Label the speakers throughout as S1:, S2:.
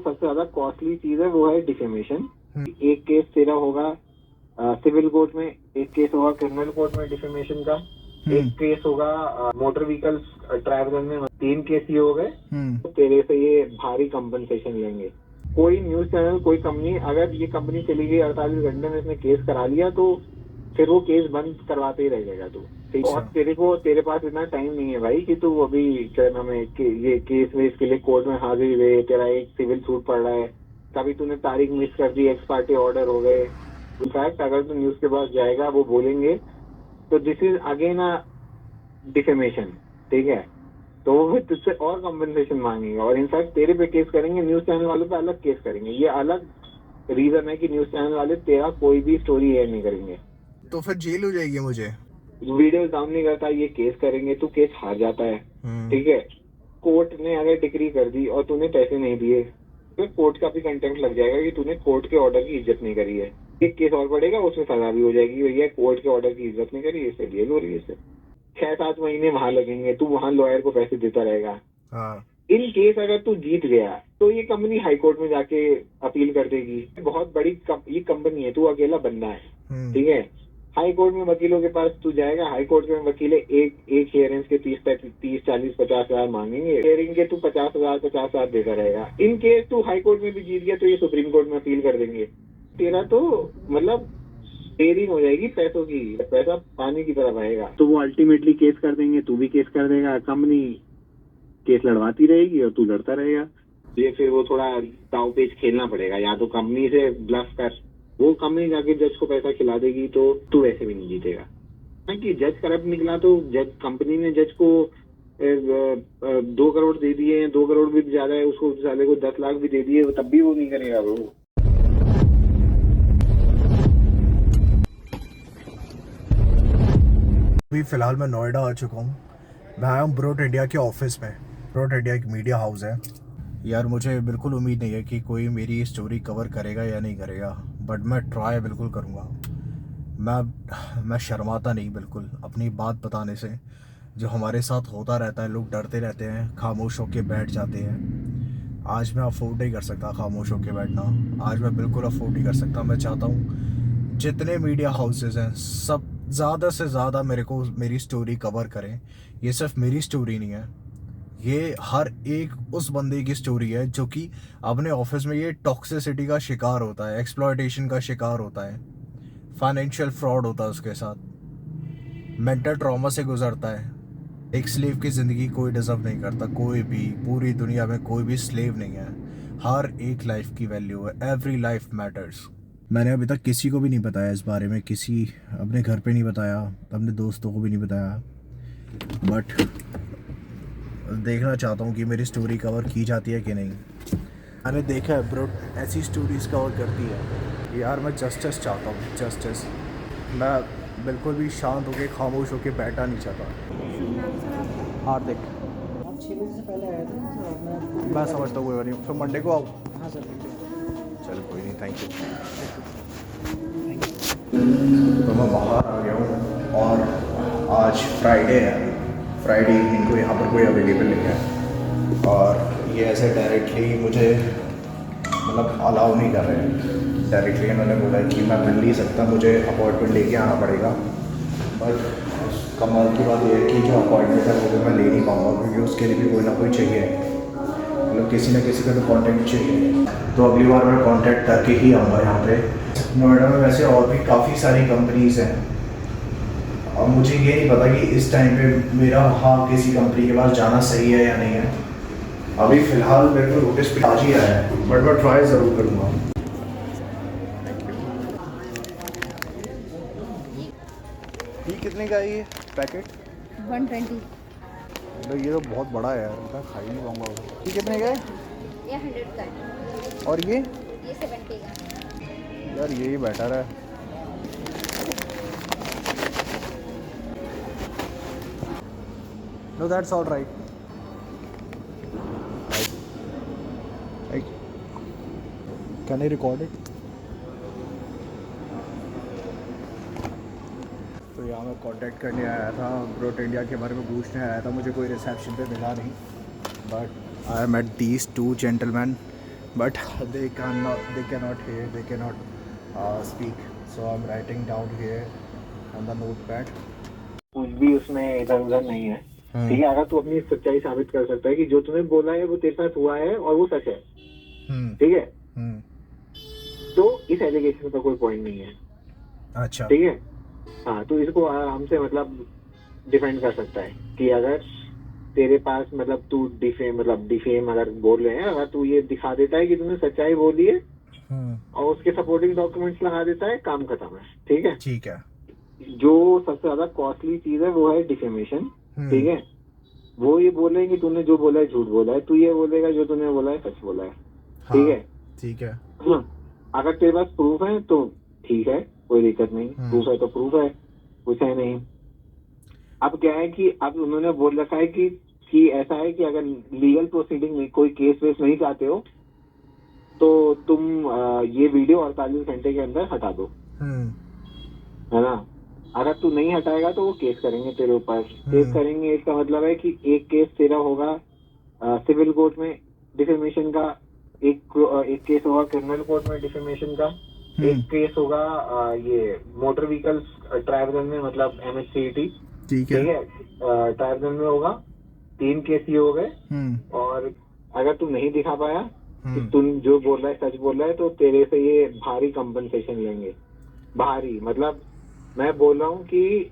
S1: सबसे ज्यादा कॉस्टली चीज है वो है डिफेमेशन। एक केस तेरा होगा सिविल कोर्ट में, एक केस होगा क्रिमिनल कोर्ट में डिफेमेशन का, एक केस होगा मोटर व्हीकल्स ट्राइब्यूनल में, 3 केस ये हो गए। तो तेरे से ये भारी कंपनसेशन लेंगे। कोई न्यूज चैनल, कोई कंपनी, अगर ये कंपनी चली गई 48 घंटे में इसने केस करा लिया तो फिर वो केस बंद करवाते ही रहेगा तू। ठीक है, और तेरे पास इतना टाइम नहीं है भाई कि तू अभी क्या नाम है ये केस में इसके लिए कोर्ट में हाजिर हुए, तेरा एक सिविल सूट पड़ रहा है, कभी तूने तारीख मिस कर दी, एक्स पार्टी ऑर्डर हो गए। इनफैक्ट अगर तू न्यूज के पास जाएगा वो बोलेंगे तो this is again a defamation. ठीक है, तो वो फिर तुझसे और कंपनसेशन मांगेंगे और इनफैक्ट तेरे पे केस करेंगे, न्यूज चैनल वालों पे अलग केस करेंगे। ये अलग रीजन है कि न्यूज चैनल वाले तेरा कोई भी स्टोरी एयर नहीं करेंगे।
S2: तो फिर जेल हो जाएगी मुझे।
S1: वीडियो डाउन नहीं करता, ये केस करेंगे, तू केस हार जाता है। ठीक है, कोर्ट ने अगर डिक्री कर दी और तूने पैसे नहीं दिए तो कोर्ट का भी कंटेम्प्ट लग जाएगा कि तूने कोर्ट के ऑर्डर की इज्जत नहीं करी है। एक केस और पड़ेगा, उसमें सजा भी हो जाएगी, भैया कोर्ट के ऑर्डर की इज्जत नहीं करी, इससे जेल हो रही है। 6-7 महीने वहां लगेंगे, तू वहां लॉयर को पैसे देता रहेगा। इन केस अगर तू जीत गया तो ये कंपनी हाई कोर्ट में जाके अपील कर देगी। बहुत बड़ी ये कंपनी है, तू अकेला बंदा है। ठीक है, हाई कोर्ट में वकीलों के पास तू जाएगा, हाई कोर्ट में वकील एक हियरिंग के 30-40-50 हजार मांगेंगे, हियरिंग के तू 50,000 देता रहेगा। इन केस तू हाई कोर्ट में भी जीत गया तो ये सुप्रीम कोर्ट में अपील कर देंगे। तेरा तो मतलब शेयरिंग हो जाएगी पैसों की, पैसा पानी की तरफ आएगा। तो वो अल्टीमेटली केस कर देंगे, तू भी केस कर देगा, कंपनी केस लड़वाती रहेगी और तू लड़ता रहेगा। ये फिर वो थोड़ा दाव पेच खेलना पड़ेगा, या तो कंपनी से ब्लफ कर, वो कंपनी जाके जज को पैसा खिला देगी तो तू वैसे भी नहीं जीतेगा। कि जज करप्ट निकला तो जज, कंपनी ने जज को 2 करोड़ दे दिए, 2 करोड़ भी ज्यादा है, उसको साले को 10 लाख भी दे दिए, तब भी वो नहीं करेगा वो।
S2: अभी फिलहाल मैं नोएडा आ चुका हूँ। मैं आया हूँ ब्रोट इंडिया के ऑफिस में। ब्रोट इंडिया एक मीडिया हाउस है यार। मुझे बिल्कुल उम्मीद नहीं है कि कोई मेरी स्टोरी कवर करेगा या नहीं करेगा, बट मैं ट्राई बिल्कुल करूँगा। मैं शर्माता नहीं बिल्कुल अपनी बात बताने से। जो हमारे साथ होता रहता है, लोग डरते रहते हैं, खामोश होकर बैठ जाते हैं। आज मैं अफोर्ड नहीं कर सकता खामोश होकर बैठना, आज मैं बिल्कुल अफोर्ड नहीं कर सकता। मैं चाहता हूँ जितने मीडिया हाउसेस हैं सब ज़्यादा से ज़्यादा मेरी स्टोरी कवर करें। ये सिर्फ मेरी स्टोरी नहीं है, ये हर एक उस बंदे की स्टोरी है जो कि अपने ऑफिस में ये टॉक्सिसिटी का शिकार होता है, एक्सप्लॉयटेशन का शिकार होता है, फाइनेंशियल फ्रॉड होता है उसके साथ, मेंटल ट्रॉमा से गुजरता है। एक स्लेव की ज़िंदगी कोई डिज़र्व नहीं करता, कोई भी, पूरी दुनिया में कोई भी स्लेव नहीं है। हर एक लाइफ की वैल्यू है, एवरी लाइफ मैटर्स। मैंने अभी तक किसी को भी नहीं बताया इस बारे में, अपने घर पे नहीं बताया, अपने दोस्तों को भी नहीं बताया, बट देखना चाहता हूँ कि मेरी स्टोरी कवर की जाती है कि नहीं। मैंने देखा है ब्रो ऐसी स्टोरीज़ कवर करती है यार। मैं जस्टिस चाहता हूँ, जस्टिस। मैं बिल्कुल भी शांत होकर खामोश होकर बैठा नहीं चाहता। हार्दिक,
S3: आप 6 बजे से पहले आए थे ना सर?
S2: मैं समझता हूँ कोई बात नहीं, फिर मंडे को आओ।
S3: हाँ सर,
S2: चलो कोई नहीं, थैंक यू। तो मैं बाहर आ गया हूँ और आज फ्राइडे है। फ्राइडे इवनिंग को यहाँ पर कोई अवेलेबल नहीं है और ये ऐसे डायरेक्टली मुझे मतलब अलाउ नहीं कर रहे हैं। डायरेक्टली इन्होंने बोला कि मैं मिल नहीं सकता, मुझे अपॉइंटमेंट लेके आना पड़ेगा। बट कमाल की बात यह है कि जो अपॉइंटमेंट है वो भी मैं ले नहीं पाऊँगा, क्योंकि उसके लिए भी कोई ना कोई चाहिए, मतलब किसी न किसी का तो कॉन्टैक्ट चाहिए। तो अगली बार मैं कॉन्टैक्ट करके ही आऊँगा यहाँ पे। नोएडा में वैसे और भी काफ़ी सारी कंपनीज़ हैं और मुझे ये नहीं पता कि इस टाइम पे मेरा वहाँ किसी कंपनी के पास जाना सही है या नहीं है। अभी फ़िलहाल मेरे को नोटिस पे आज ही आया है, बट मैं ट्राई ज़रूर करूँगा। ये कितने का है ये पैकेट?
S4: 120।
S2: तो ये तो बहुत बड़ा है यार, मैं खा ही नहीं पाऊँगा। ये कितने का है?
S4: ये 100 का है।
S2: और ये
S4: 70 का।
S2: यार यही बेटर है। No, that's all right. Can I record it? तो यहाँ मैं कांटेक्ट करने आया था, ब्रोट इंडिया के बारे में पूछने आया था। मुझे कोई रिसेप्शन पे मिला नहीं, but I met these 2 gentleman but they cannot hear, they cannot speak, so I'm writing down here on the notepad.
S1: कुछ भी उसमें इधर उधर नहीं है, ठीक है। अगर तू अपनी सच्चाई साबित कर सकता है कि जो तूने बोला है वो तेरे साथ हुआ है और वो सच है, ठीक है, तो इस एलिगेशन का कोई पॉइंट नहीं है।
S2: अच्छा,
S1: ठीक है, हाँ, तो इसको आराम से मतलब डिफेंड कर सकता है कि अगर तेरे पास मतलब तू डिफेम अगर बोल रहे हैं, अगर तू ये दिखा देता है कि तूने सच्चाई बोली है और उसके सपोर्टिंग डॉक्यूमेंट्स लगा देता है, काम खत्म है। ठीक है,
S2: ठीक है।
S1: जो सबसे ज्यादा कॉस्टली चीज है वो है डिफेमेशन, ठीक है। वो ये बोले कि तूने जो बोला है झूठ बोला है, तू ये बोलेगा जो तूने बोला है सच बोला है, ठीक है।
S2: ठीक है,
S1: हाँ, अगर तेरे पास प्रूफ है तो ठीक है, कोई दिक्कत नहीं, प्रूफ है तो प्रूफ है, कुछ है नहीं। अब क्या है कि अब उन्होंने बोल रखा है कि ऐसा है कि अगर लीगल प्रोसीडिंग में कोई केस वेस नहीं चाहते हो तो तुम ये वीडियो 48 घंटे के अंदर हटा दो, है ना। अगर तू नहीं हटाएगा तो वो केस करेंगे तेरे ऊपर। केस करेंगे इसका मतलब है कि एक केस तेरा होगा सिविल कोर्ट में डिफेमेशन का, एक केस होगा क्रिमिनल कोर्ट में डिफेमेशन का, एक केस होगा ये मोटर व्हीकल्स ट्राइब्यूनल में, मतलब MHCET,
S2: ठीक है,
S1: ट्राइब्यूनल में होगा। 3 केस ये हो गए। और अगर तू नहीं दिखा पाया कि तुम जो बोल रहा है सच बोल रहा है तो तेरे से ये भारी कंपनसेशन लेंगे। भारी मतलब मैं बोल रहा हूँ कि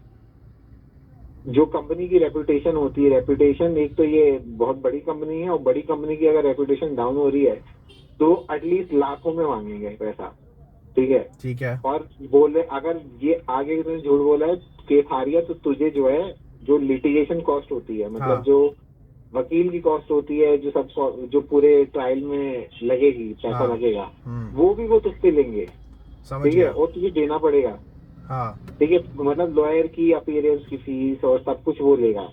S1: जो कंपनी की रेपुटेशन होती है, रेपुटेशन एक तो ये बहुत बड़ी कंपनी है और बड़ी कंपनी की अगर रेपुटेशन डाउन हो रही है तो एटलीस्ट लाखों में मांगेंगे पैसा, ठीक है।
S2: ठीक है,
S1: और बोले अगर ये आगे तुमने झूठ बोला है, केस हारिया, तो तुझे जो है जो लिटिगेशन कॉस्ट होती है, मतलब जो वकील की कॉस्ट होती है, जो पूरे ट्रायल में लगेगी, पैसा लगेगा, वो भी वो तुझसे लेंगे, ठीक है, और तुझे देना पड़ेगा। ठीक है, मतलब लॉयर की अपीयरेंस की फीस और सब कुछ वो लेगा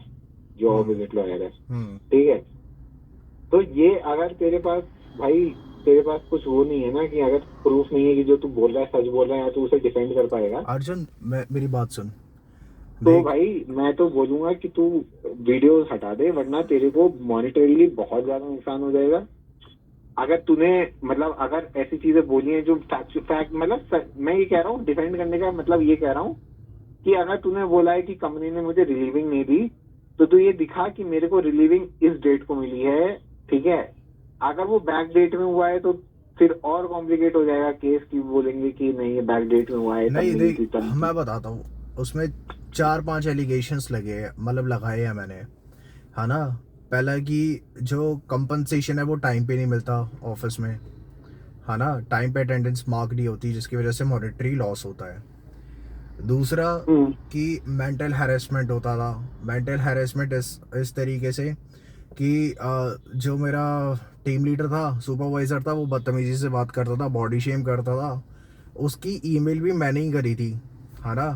S1: जो ऑपोजिट लॉयर है, ठीक है। तो ये अगर तेरे पास कुछ वो नहीं है ना, कि अगर प्रूफ नहीं है कि जो तू बोल रहा है सच बोल रहा है, तो उसे डिफेंड कर पाएगा।
S2: अर्जुन मेरी बात सुन,
S1: तो भाई मैं तो बोलूंगा कि तू वीडियोस हटा दे, वरना तेरे को मॉनिटरीली बहुत ज्यादा नुकसान हो जाएगा। अगर तूने मतलब अगर ऐसी चीजें बोली हैं जो फैक्ट मतलब मैं ये कह रहा हूँ, डिफेंड करने का मतलब ये कह रहा हूँ कि अगर तूने बोला है कि कंपनी ने मुझे रिलीविंग नहीं दी, तो तू ये दिखा कि मेरे को रिलीविंग इस डेट को मिली है, ठीक है। अगर वो बैक डेट में हुआ है तो फिर और कॉम्प्लिकेट हो जाएगा केस, की बोलेंगे कि नहीं ये बैक डेट में हुआ है।
S2: नहीं देख, मैं बताता हूँ, उसमें 4-5 एलिगेशंस लगाए हैं मैंने, है ना। पहला कि जो कंपनसेशन है वो टाइम पे नहीं मिलता ऑफिस में, है ना, टाइम पे अटेंडेंस मार्क नहीं होती जिसकी वजह से मॉनेटरी लॉस होता है। दूसरा कि मेंटल हैरेसमेंट होता था। मेंटल हैरेसमेंट इस तरीके से कि जो मेरा टीम लीडर था, सुपरवाइज़र था, वो बदतमीजी से बात करता था, बॉडी शेम करता था। उसकी ईमेल भी मैंने ही करी थी, है ना।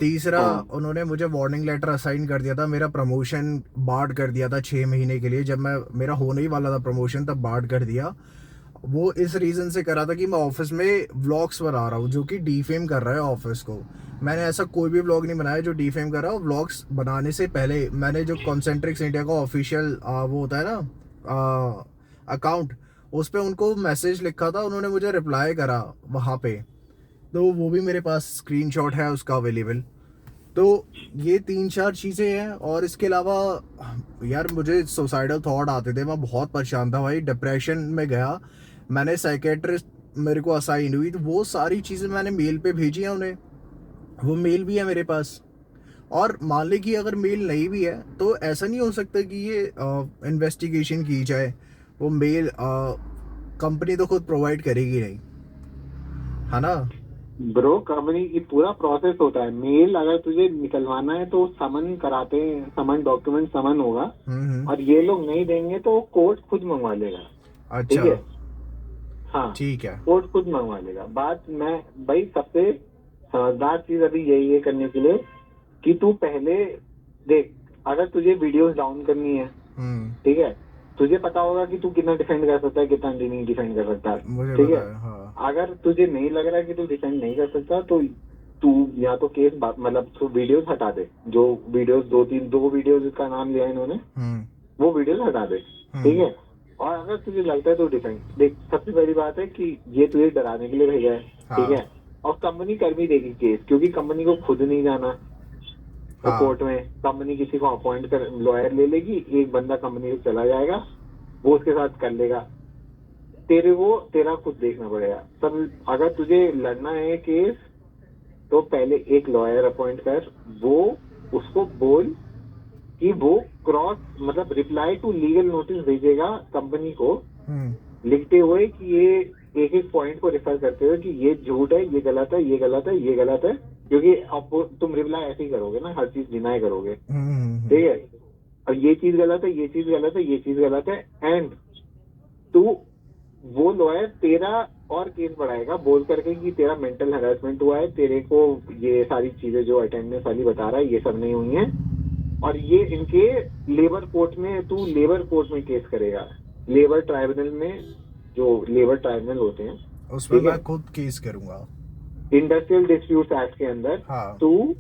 S2: तीसरा, उन्होंने मुझे वार्निंग लेटर असाइन कर दिया था, मेरा प्रमोशन बार्ड कर दिया था 6 महीने के लिए। जब मेरा होने ही वाला था प्रमोशन, तब बार्ड कर दिया। वो इस रीज़न से करा था कि मैं ऑफिस में व्लॉग्स बना रहा हूँ जो कि डिफेम कर रहा है ऑफिस को। मैंने ऐसा कोई भी व्लॉग नहीं बनाया जो डिफेम कर रहा है। व्लॉग्स बनाने से पहले मैंने जो कॉन्सेंट्रिक्स इंडिया का ऑफिशियल वो होता है ना अकाउंट, उस पर उनको मैसेज लिखा था, उन्होंने मुझे रिप्लाई करा वहाँ पे, तो वो भी मेरे पास स्क्रीनशॉट है उसका अवेलेबल। तो ये 3-4 चीज़ें हैं। और इसके अलावा यार मुझे सुसाइडल थॉट आते थे, मैं बहुत परेशान था भाई, डिप्रेशन में गया। मैंने साइकेट्रिस्ट मेरे को असाइन हुई, तो वो सारी चीज़ें मैंने मेल पे भेजी हैं उन्हें, वो मेल भी है मेरे पास। और मान ली कि अगर मेल नहीं भी है तो ऐसा नहीं हो सकता कि ये इन्वेस्टिगेशन की जाए। वो मेल कंपनी तो खुद प्रोवाइड करेगी नहीं, है ना।
S1: ब्रो, कंपनी की पूरा प्रोसेस होता है। मेल अगर तुझे निकलवाना है तो समन कराते हैं, समन डॉक्यूमेंट समन होगा, और ये लोग नहीं देंगे तो कोर्ट खुद मंगवा लेगा।
S2: अच्छा,
S1: ठीक है, हाँ
S2: ठीक है,
S1: कोर्ट खुद मंगवा लेगा। बात मैं भाई सबसे समझदार चीज अभी यही है करने के लिए कि तू पहले देख, अगर तुझे वीडियोस डाउन करनी है, ठीक है, तुझे पता होगा कि तू कितना डिफेंड कर सकता है, कितना नहीं डिफेंड कर सकता है, ठीक है।
S2: हाँ।
S1: अगर तुझे नहीं लग रहा है कि तू डिफेंड नहीं कर सकता तो तू या तो केस मतलब तू वीडियोस हटा दे, जो वीडियोस 2 वीडियोस का नाम लिया इन्होंने, वो वीडियोस हटा दे, ठीक है। और अगर तुझे लगता है तो डिफेंड देख। सबसे पहली बात है कि ये तुझे डराने के लिए भेजा है, ठीक है, और कंपनी कर भी देगी केस, क्योंकि कंपनी को खुद नहीं जाना तो कोर्ट में। कंपनी किसी को अपॉइंट कर लॉयर ले लेगी, एक बंदा कंपनी से चला जाएगा, वो उसके साथ कर लेगा। तेरे को तेरा खुद देखना पड़ेगा सब। अगर तुझे लड़ना है केस तो पहले एक लॉयर अपॉइंट कर, वो उसको बोल कि वो क्रॉस मतलब रिप्लाई टू लीगल नोटिस भेजेगा कंपनी को, लिखते हुए कि ये एक एक पॉइंट को रेफर करते हुए कि ये झूठ है, ये गलत है, ये गलत है, ये गलत है, क्योंकि अब तुम रिप्लाई ऐसे ही करोगे ना, हर चीज डिनाई करोगे, ठीक है। और ये चीज गलत है, ये चीज गलत है, ये चीज गलत है, एंड तू वो लॉयर तेरा और केस बढ़ाएगा बोल करके कि तेरा मेंटल हैरेसमेंट हुआ है, तेरे को ये सारी चीजें जो अटेंडेंस वाली बता रहा है ये सब नहीं हुई है, और ये इनके लेबर कोर्ट में, तू लेबर कोर्ट में केस करेगा, लेबर ट्राइब्यूनल में, जो लेबर ट्राइब्यूनल होते हैं
S2: उसमें मैं खुद केस करूंगा
S1: इंडस्ट्रियल डिस्प्यूट एक्ट के अंदर।
S2: हाँ।
S1: तू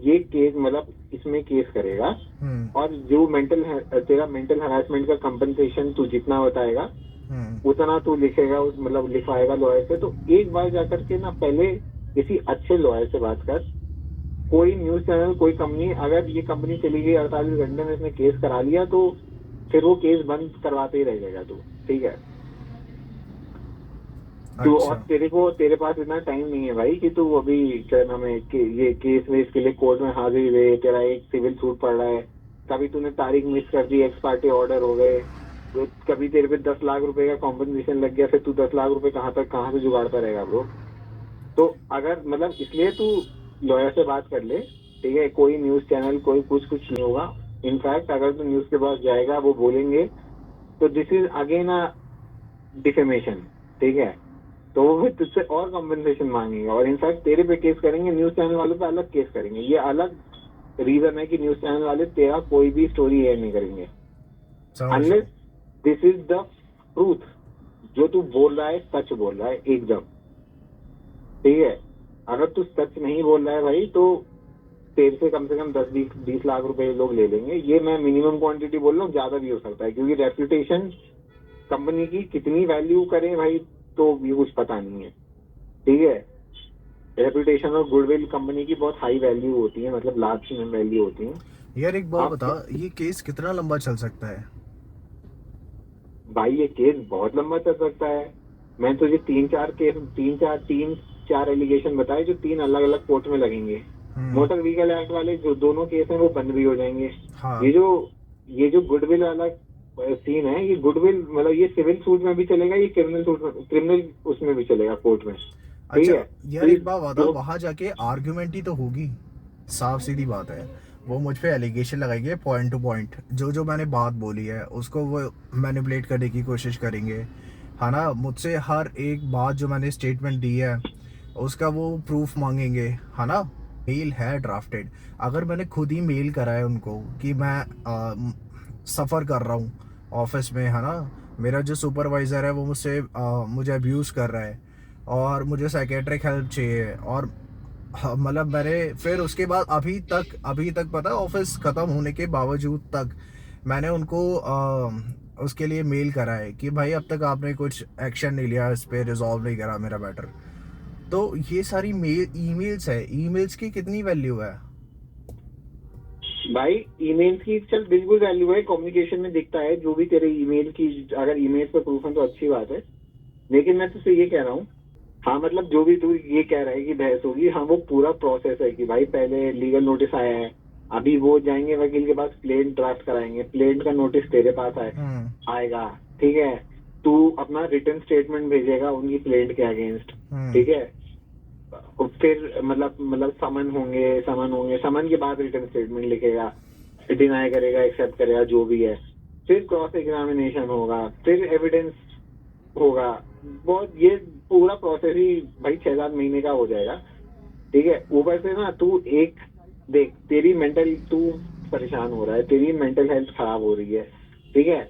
S1: ये केस मतलब इसमें केस करेगा, और जो तेरा मेंटल हैरेसमेंट का कंपनसेशन तू जितना बताएगा उतना तू लिखेगा, मतलब लिखवाएगा लॉयर से। तो एक बार जाकर के ना पहले किसी अच्छे लॉयर से बात कर। कोई न्यूज चैनल, कोई कंपनी, अगर ये कंपनी चली गई 48 घंटे में इसने केस करा लिया तो फिर वो केस बंद करवाते ही रह जाएगा तू, ठीक है। तो और तेरे पास इतना टाइम नहीं है भाई कि तू अभी क्या नाम है ये केस में इसके लिए कोर्ट में हाजिर रहे। तेरा एक सिविल सूट पड़ रहा है, कभी तूने तारीख मिस कर दी, एक्स पार्टी ऑर्डर हो गए, तो कभी तेरे पे 10 लाख रुपए का कॉम्पनसेशन लग गया, फिर तू 10 लाख रुपए कहाँ से जुगाड़ता रहेगा ब्रो। तो अगर मतलब इसलिए तू लॉयर से बात कर ले, ठीक है। कोई न्यूज चैनल कोई कुछ नहीं होगा। इनफैक्ट अगर तू न्यूज के पास जाएगा वो बोलेंगे तो this is again a defamation, ठीक है। तो वो फिर तुझसे और कॉम्पनसेशन मांगेंगे, और इनफैक्ट तेरे पे केस करेंगे, न्यूज चैनल वालों पे अलग केस करेंगे। ये अलग रीजन है कि न्यूज चैनल वाले तेरा कोई भी स्टोरी एयर नहीं करेंगे unless this is the truth. जो तू बोल रहा है सच बोल रहा है एकदम, ठीक है। अगर तू सच नहीं बोल रहा है भाई तो तेरे से कम 10-20 लाख रुपए लोग ले लेंगे। ये मैं मिनिमम क्वांटिटी बोल रहा हूँ, ज्यादा भी हो सकता है, क्योंकि रेपुटेशन कंपनी की कितनी वैल्यू करे भाई तो ये कुछ पता नहीं है, ठीक है। रेपुटेशन और गुडविल कंपनी की बहुत हाई वैल्यू होती है, मतलब लार्ज वैल्यू होती है।
S2: यार एक बात बता, ये केस कितना लंबा चल सकता है?
S1: भाई ये केस बहुत लंबा चल सकता है। मैं तुझे 3-4 एलिगेशन बताए जो 3 अलग अलग कोर्ट में लगेंगे। मोटर व्हीकल एक्ट वाले जो दोनों केस हैं वो बंद भी हो जाएंगे। हाँ। ये जो गुडविल वाला सीन है, ये गुडविल मतलब ये सिविल सूट में भी चलेगा, ये क्रिमिनल उसमें भी चलेगा कोर्ट में, ठीक है।
S2: यार एक बात बता, वहां जाके आर्ग्यूमेंट ही तो होगी, साफ सीधी बात है। वो मुझ पे एलिगेशन लगाएंगे पॉइंट टू पॉइंट, जो मैंने बात बोली है उसको वो मैनिपुलेट करने की कोशिश करेंगे, है ना। मुझसे हर एक बात जो मैंने स्टेटमेंट दी है उसका वो प्रूफ मांगेंगे, है ना। मेल है ड्राफ्टेड, अगर मैंने खुद ही मेल करा है उनको कि मैं सफ़र कर रहा हूँ ऑफिस में, है ना। मेरा जो सुपरवाइज़र है वो मुझे अब्यूज़ कर रहा है और मुझे साइकेट्रिक हेल्प चाहिए, और मतलब मैंने फिर उसके बाद अभी तक पता है, ऑफिस ख़त्म होने के बावजूद तक मैंने उनको उसके लिए मेल करा है कि भाई अब तक आपने कुछ एक्शन नहीं लिया, इस पर रिजॉल्व नहीं करा मेरा मैटर। तो ये सारी ईमेल्स है, ईमेल्स की कितनी वैल्यू है
S1: भाई? ईमेल्स की चल बिल्कुल वैल्यू है, कम्युनिकेशन में दिखता है जो भी तेरे ईमेल की, अगर ईमेल पर प्रूफ है तो अच्छी बात है। लेकिन मैं तुझसे ये कह रहा हूँ, हाँ मतलब जो भी तू ये कह रहा है कि बहस होगी, हाँ वो पूरा प्रोसेस है कि भाई पहले लीगल नोटिस आया है, अभी वो जाएंगे वकील के पास, प्लेन ड्राफ्ट कराएंगे, प्लेन का नोटिस तेरे पास आएगा, ठीक है। तू अपना रिटन स्टेटमेंट भेजेगा उनकी प्लेन के अगेंस्ट, ठीक है। फिर मतलब समन होंगे, समन के बाद रिटन स्टेटमेंट लिखेगा, डिनाई करेगा, एक्सेप्ट करेगा, जो भी है। फिर क्रॉस एग्जामिनेशन होगा, फिर एविडेंस होगा। बहुत ये पूरा प्रोसेस ही भाई 6-7 महीने का हो जाएगा, ठीक है। ऊपर से ना तू एक देख, तू परेशान हो रहा है, तेरी मेंटल हेल्थ खराब हो रही है, ठीक है।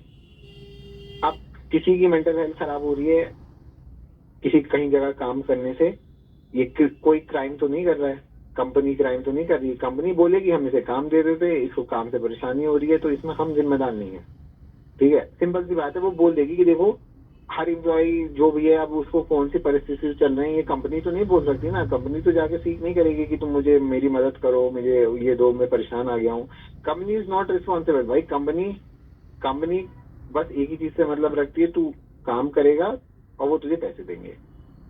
S1: अब किसी की मेंटल हेल्थ खराब हो रही है किसी कहीं जगह काम करने से, ये कोई क्राइम तो नहीं कर रहा है, कंपनी क्राइम तो नहीं कर रही है। कंपनी बोलेगी हम इसे काम दे देते, इसको काम से परेशानी हो रही है, तो इसमें हम जिम्मेदार नहीं है, ठीक है, सिंपल सी बात है, वो बोल देगी कि देखो हर एम्प्लॉय जो भी है, अब उसको कौन सी परिस्थिति से चल रही है, ये कंपनी तो नहीं बोल सकती ना। कंपनी तो जाके सीख नहीं करेगी कि तुम मुझे मेरी मदद करो, मुझे ये दो, मैं परेशान आ गया हूँ। कंपनी इज नॉट रिस्पॉन्सिबल भाई। कंपनी बस एक ही चीज से मतलब रखती है, तू काम करेगा और वो तुझे पैसे देंगे,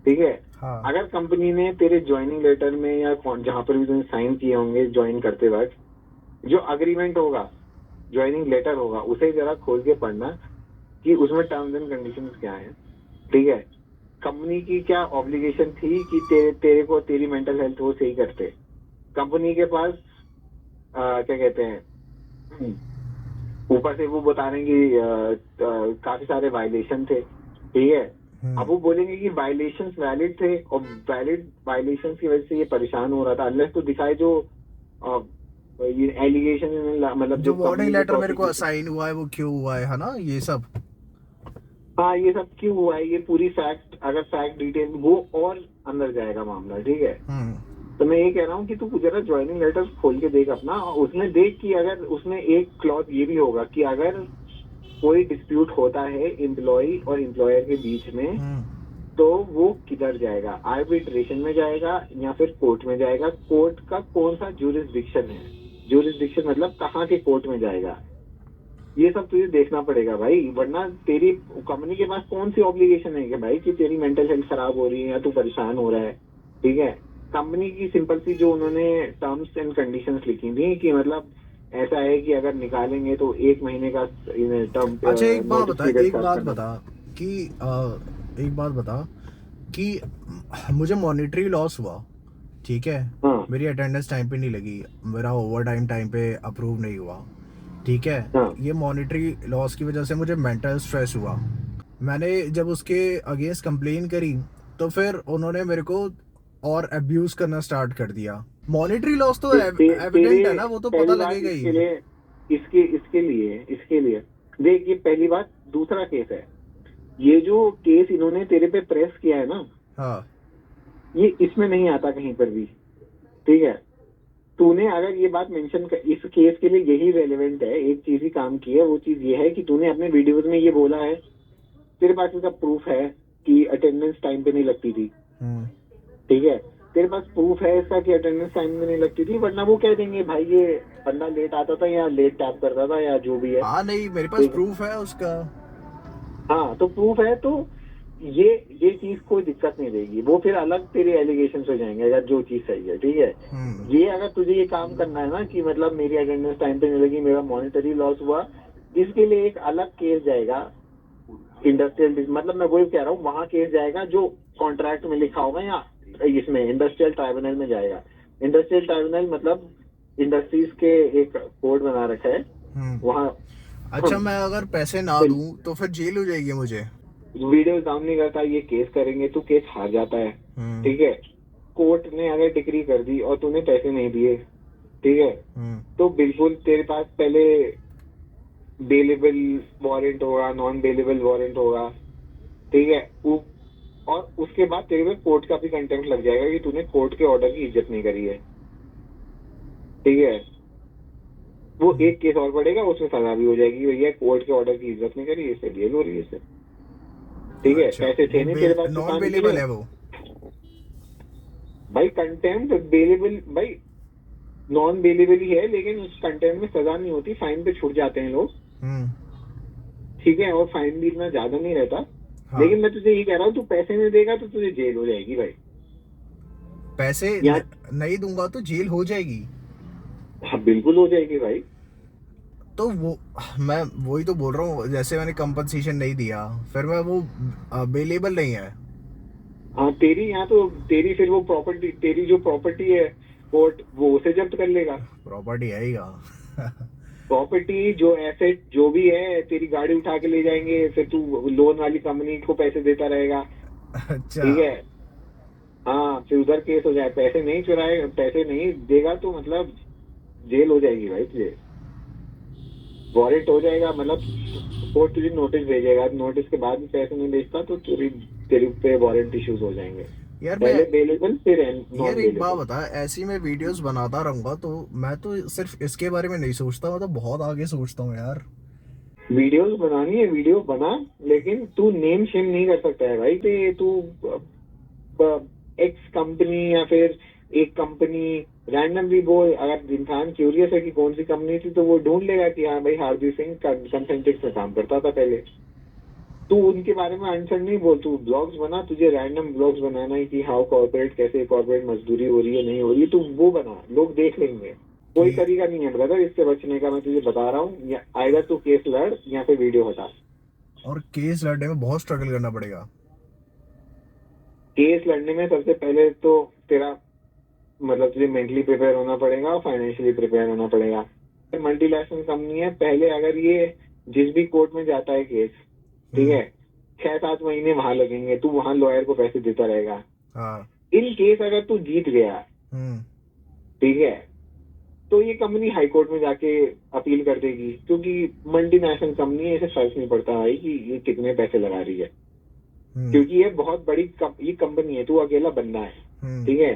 S1: ठीक है।
S2: हाँ।
S1: अगर कंपनी ने तेरे ज्वाइनिंग लेटर में या जहां पर भी तुमने साइन किए होंगे ज्वाइन करते वक्त, जो अग्रीमेंट होगा, ज्वाइनिंग लेटर होगा, उसे जरा खोल के पढ़ना कि उसमें टर्म्स एंड कंडीशंस क्या है, ठीक है। कंपनी की क्या ऑब्लिगेशन थी कि तेरे को तेरी मेंटल हेल्थ वो सही करते। कंपनी के पास क्या कहते हैं, ऊपर से वो बता रहे हैं कि काफी सारे वायलेशन थे, ठीक है। अब वो बोलेंगे कि वायलेशंस वैलिड थे और वैलिड वायलेशंस की वजह से ये परेशान हो रहा था, अनलेस तो दिखाए जो ये एलिगेशन, मतलब
S2: जो वार्निंग लेटर मेरे को
S1: prosecution-
S2: असाइन हुआ है वो क्यों हुआ है ना, ये सब।
S1: हाँ, ये सब क्यों हुआ है, ये पूरी फैक्ट, अगर फैक्ट डिटेल वो और अंदर जाएगा मामला, ठीक है। तो मैं ये कह रहा हूँ कि तू जरा ज्वाइनिंग लेटर खोल के देख अपना, और उसमें देख कि अगर उसमें एक क्लॉज ये भी होगा कि अगर कोई डिस्प्यूट होता है एम्प्लॉय और एम्प्लॉयर के बीच में, तो वो किधर जाएगा, आर्बिट्रेशन में जाएगा या फिर कोर्ट में जाएगा। कोर्ट का कौन सा ज्यूरिसडिक्शन है, ज्यूरिसडिक्शन मतलब कहाँ के कोर्ट में जाएगा, ये सब तुझे देखना पड़ेगा भाई। वरना तेरी कंपनी के पास कौन सी ऑब्लिगेशन है कि भाई कि तेरी मेंटल हेल्थ खराब हो रही है या तू परेशान हो रहा है, ठीक है। कंपनी की सिंपल सी जो उन्होंने टर्म्स एंड कंडीशंस लिखी थी कि मतलब ऐसा है कि अगर निकालेंगे तो 1 महीने का टर्म।
S2: अच्छा एक बात बता कि मुझे मॉनिटरी लॉस हुआ, ठीक है।
S1: हाँ।
S2: मेरी अटेंडेंस टाइम पे नहीं लगी, मेरा ओवर टाइम पे अप्रूव नहीं हुआ, ठीक है।
S1: हाँ।
S2: ये मॉनिटरी लॉस की वजह से मुझे मेंटल स्ट्रेस हुआ। मैंने जब उसके अगेंस्ट कंप्लेन करी तो फिर उन्होंने मेरे को और अब्यूज करना स्टार्ट कर दिया। मॉनिटरी लॉस तो एविडेंट है ना, वो तो पता लगेगा ही।
S1: इसके लिए देख, ये पहली बात। दूसरा केस है, ये जो केस इन्होंने तेरे पे प्रेस किया है ना,
S2: हाँ।
S1: ये इसमें नहीं आता कहीं पर भी, ठीक है। तूने अगर ये बात मेंशन कर, इस केस के लिए यही रेलेवेंट है, एक चीज ही काम की है, वो चीज ये है कि तूने अपने वीडियोस में ये बोला है, तेरे पास इसका प्रूफ है कि अटेंडेंस टाइम पे नहीं लगती थी, ठीक है। तेरे पास प्रूफ है इसका कि अटेंडेंस टाइम में नहीं लगती थी, वरना वो कह देंगे भाई ये बंदा लेट आता था या लेट टैप करता था या जो भी है।
S2: हाँ नहीं, मेरे पास प्रूफ है उसका।
S1: हाँ, तो प्रूफ है, तो ये चीज कोई दिक्कत नहीं देगी, वो फिर अलग तेरे एलिगेशन हो जाएंगे अगर जो चीज सही है, ठीक है। ये अगर तुझे ये काम करना है ना कि मतलब मेरी अटेंडेंस टाइम पे नहीं लगी, मेरा मॉनिटरी लॉस हुआ, इसके लिए एक अलग केस जाएगा इंडस्ट्रियल, मतलब मैं वही कह रहा हूँ, वहाँ केस जाएगा जो कॉन्ट्रैक्ट में लिखा होगा या इसमें इंडस्ट्रियल ट्राइब्यूनल में जाएगा। इंडस्ट्रियल ट्राइब्यूनल मतलब इंडस्ट्रीज के एक कोड बना रखा है वहाँ।
S2: अच्छा, मैं अगर पैसे ना दूं तो फिर जेल हो जाएगी मुझे।
S1: वीडियो काम नहीं करता, ये केस करेंगे, तू केस हार जाता है, ठीक है। कोर्ट ने अगर डिक्री कर दी और तूने पैसे नहीं दिए, ठीक है, तो बिल्कुल तेरे पास पहले बेलेबल वारंट होगा, नॉन बेलेबल वारंट होगा, ठीक है। और उसके बाद तेरे पे कोर्ट का भी कंटेम्प्ट लग जाएगा कि तूने कोर्ट के ऑर्डर की इज्जत नहीं करी है, ठीक है। वो एक केस और पड़ेगा, उसमें सजा भी हो जाएगी, भैया कोर्ट के ऑर्डर की इज्जत नहीं करी, इससे जेल हो रही है इससे, ठीक है।
S2: अच्छा,
S1: पैसे थे नहीं तेरे पास,
S2: नॉन बेलेबल है वो
S1: भाई। कंटेम्प्ट बेलेबल भाई, नॉन बेलेबल ही है, लेकिन उस कंटेम्प्ट में सजा नहीं होती, फाइन पे छूट जाते हैं लोग, ठीक है। और फाइन भी इतना ज्यादा नहीं रहता। हाँ। लेकिन मैं तुझे ये कह रहा हूँ, तू पैसे नहीं देगा तो तुझे जेल हो जाएगी भाई।
S2: पैसे नहीं दूंगा तो जेल हो जाएगी?
S1: हाँ बिल्कुल हो जाएगी भाई।
S2: तो वो मैं वही तो बोल रहा हूँ, जैसे मैंने कंपनसेशन नहीं दिया फिर मैं वो अवेलेबल नहीं है।
S1: हाँ, तेरी यहाँ तो तेरी फिर वो प्रॉपर्टी, तेरी जो प्रॉपर्टी है कोर्ट वो उसे जब्त कर लेगा।
S2: प्रॉपर्टी है ही
S1: प्रॉपर्टी जो एसेट जो भी है, तेरी गाड़ी उठा के ले जाएंगे, फिर तू लोन वाली कंपनी को पैसे देता रहेगा।
S2: अच्छा,
S1: ठीक है। हाँ, फिर उधर केस हो जाए, पैसे नहीं चुराए, पैसे नहीं देगा तो मतलब जेल हो जाएगी भाई तुझे, वारंट हो जाएगा, मतलब कोर्ट तुझे नोटिस भेजेगा, नोटिस के बाद भी पैसे नहीं भेजता तो तेरे पे वारंट इश्यूज हो जाएंगे।
S2: यार
S1: पहले बेलेबल फिर
S2: यार एक बात बता, ऐसी मैं वीडियोस बनाता रहूंगा तो मैं तो सिर्फ इसके बारे में नहीं सोचता, मैं तो बहुत आगे सोचता हूँ यार।
S1: वीडियोस बनानी है वीडियो बना, लेकिन तू नेम शेम नहीं कर सकता है भाई। तू एक्स कंपनी या फिर एक कंपनी रैंडमली बोल। अगर इंसान क्यूरियस है कि कौन सी कंपनी थी तो वो ढूंढ लेगा कि हाँ भाई हार्दिक सिंह कंसेंटेक्स में काम करता था पहले। तू उनके बारे में आंसर नहीं बोल, तू ब्लॉग्स बना। तुझे रैंडम ब्लॉग्स बनाना है कि हाउ कॉर्पोरेट, कैसे कॉर्पोरेट मजदूरी हो रही है नहीं हो रही है, तू वो बना, लोग देख लेंगे। कोई तरीका नहीं है ब्रदर इससे बचने का, मैं तुझे बता रहा हूँ। आइदर तू केस लड़ या फिर वीडियो हटा।
S2: और केस लड़ने में बहुत स्ट्रगल करना पड़ेगा।
S1: केस लड़ने में सबसे पहले तो तेरा मतलब तुझे मेंटली प्रिपेयर होना पड़ेगा और फाइनेंशियली प्रिपेयर होना पड़ेगा। मल्टीनेशनल कंपनी है, पहले अगर ये जिस भी कोर्ट में जाता है केस, ठीक है, 6-7 महीने वहां लगेंगे, तू वहां लॉयर को पैसे देता रहेगा।
S2: हाँ।
S1: इन केस अगर तू जीत गया, ठीक है, तो ये कंपनी हाई कोर्ट में जाके अपील कर देगी, क्योंकि मल्टीनेशनल कंपनी है, इसे फर्क नहीं पड़ता भाई कि ये कितने पैसे लगा रही है, क्योंकि ये बहुत बड़ी ये कंपनी है, तू अकेला बंदा है, ठीक है।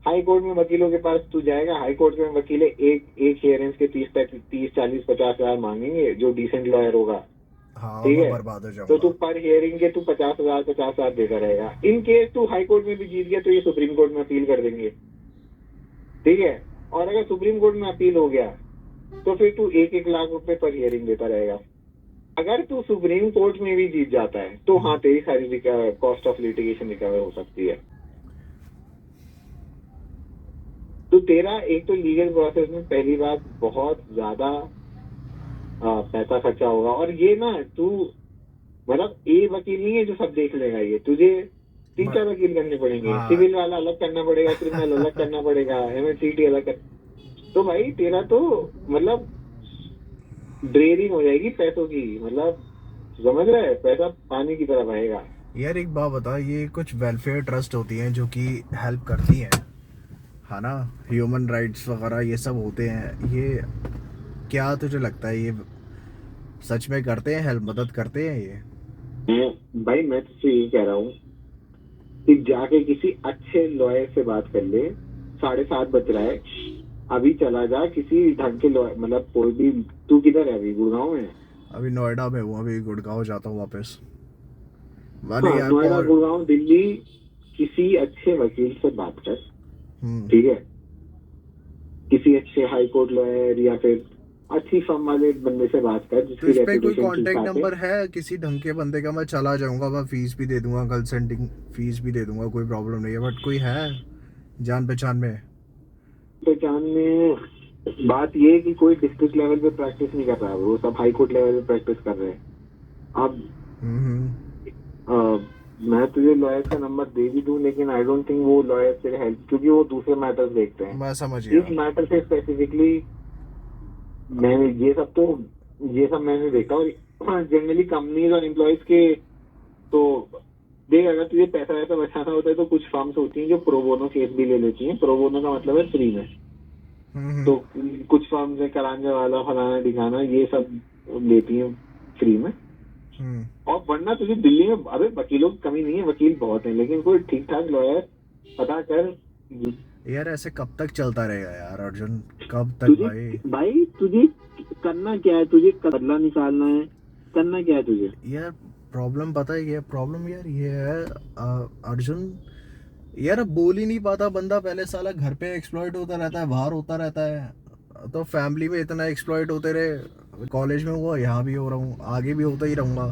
S1: हाई कोर्ट में वकीलों के पास तू जाएगा, हाई कोर्ट में वकीले एक हियरिंग्स के 30-40-50 हजार मांगेंगे, जो डिसेंट लॉयर होगा, ठीक है।
S2: बर्बाद हो जाऊंगा।
S1: तो तू पर हियरिंग के तू 50,000 देता रहेगा। इन केस तू हाई कोर्ट में भी जीत गया तो ये सुप्रीम कोर्ट में अपील कर देंगे, ठीक है। और अगर सुप्रीम कोर्ट में अपील हो गया तो फिर तू 1-1 लाख रुपए पर हियरिंग देता रहेगा। अगर तू सुप्रीम कोर्ट में भी जीत जाता है तो हाँ, तेरी सारी कॉस्ट ऑफ लिटिगेशन रिकवर हो सकती है। तो तेरा एक तो लीगल प्रोसेस में पहली बात बहुत ज्यादा पैसा खर्चा होगा। और ये ना तू मतलब एक वकील नहीं है जो सब देख लेगा, ये तुझे 3-4 वकील करने पड़ेंगे। सिविल वाला अलग करना पड़ेगा, क्रिमिनल अलग करना पड़ेगा, MHCT अलग कर। तो भाई तेरा तो मतलब ड्रेनिंग हो जाएगी पैसों की, मतलब समझ रहा है, पैसा पानी की तरह बहेगा।
S2: यार एक बात बता, ये कुछ वेलफेयर ट्रस्ट होती हैं जो कि हेल्प करती हैं, है ना, ह्यूमन राइट्स वगैरह ये सब होते हैं, ये क्या तुझे लगता है ये सच में करते हैं, हेल्प मदद करते हैं ये?
S1: भाई मैं तुझसे यही कह रहा हूँ कि जाके किसी अच्छे लॉयर से बात कर ले। 7:30 बज रहा है, अभी चला जा किसी ढंग के लॉयर, मतलब कोई भी। तू किधर है अभी? गुड़गांव में?
S2: अभी नोएडा में हूँ, अभी गुड़गांव जाता हूँ वापस।
S1: नोएडा, गुड़गांव, दिल्ली, किसी अच्छे वकील से बात कर, ठीक है। किसी अच्छे हाई कोर्ट लॉयर या फिर अच्छी फर्म वाले बंदे से बात कर जिसकी
S2: रेपुटेशन कोई कांटेक्ट नंबर है किसी ढंग के बंदे का? मैं चला जाऊंगा, मैं फीस भी दे दूंगा, कंसल्टिंग फीस भी दे दूंगा, कोई प्रॉब्लम नहीं है। बट कोई है जान पहचान में?
S1: बात ये है कि कोई डिस्ट्रिक्ट लेवल पे प्रैक्टिस नहीं कर रहा है, वो सब हाई कोर्ट लेवल पे प्रैक्टिस कर रहे हैं। अब मैं तुझे लॉयर का नंबर दे भी दूं, लेकिन आई डोंट थिंक वो लॉयर से हेल्प, क्योंकि वो दूसरे मैटर्स देखते हैं।
S2: मैं समझ गया।
S1: इस मैटर से स्पेसिफिकली मैंने ये सब मैंने देखा। और जनरली कंपनीज और एम्प्लॉयज के तो देख, अगर तुझे पैसा वैसा बचाना होता है तो कुछ फर्म्स होती हैं जो प्रोबोनो केस भी ले लेती हैं। प्रोबोनो का मतलब है फ्री में। तो कुछ फर्म्स है, करांजा वाला, फलाना ढिकाना, ये सब लेती हैं फ्री में। और वरना तुझे दिल्ली में अबे वकीलों की कमी नहीं है, वकील बहुत हैं, लेकिन कोई ठीक ठाक लॉयर पता कर।
S2: यार ऐसे कब तक चलता रहेगा यार अर्जुन, कब तक
S1: भाई तुझे करना क्या है? तुझे बदला निकालना है, करना क्या है तुझे?
S2: यार प्रॉब्लम पता है, ये प्रॉब्लम यार ये है अर्जुन, यार अब बोल ही नहीं पाता बंदा। पहले साला घर पे एक्सप्लॉइट होता रहता है, बाहर होता रहता है, तो फैमिली में इतना एक्सप्लॉइट होते रहे, कॉलेज में हुआ, यहाँ भी हो रहा हूँ, आगे भी होता ही रहूंगा।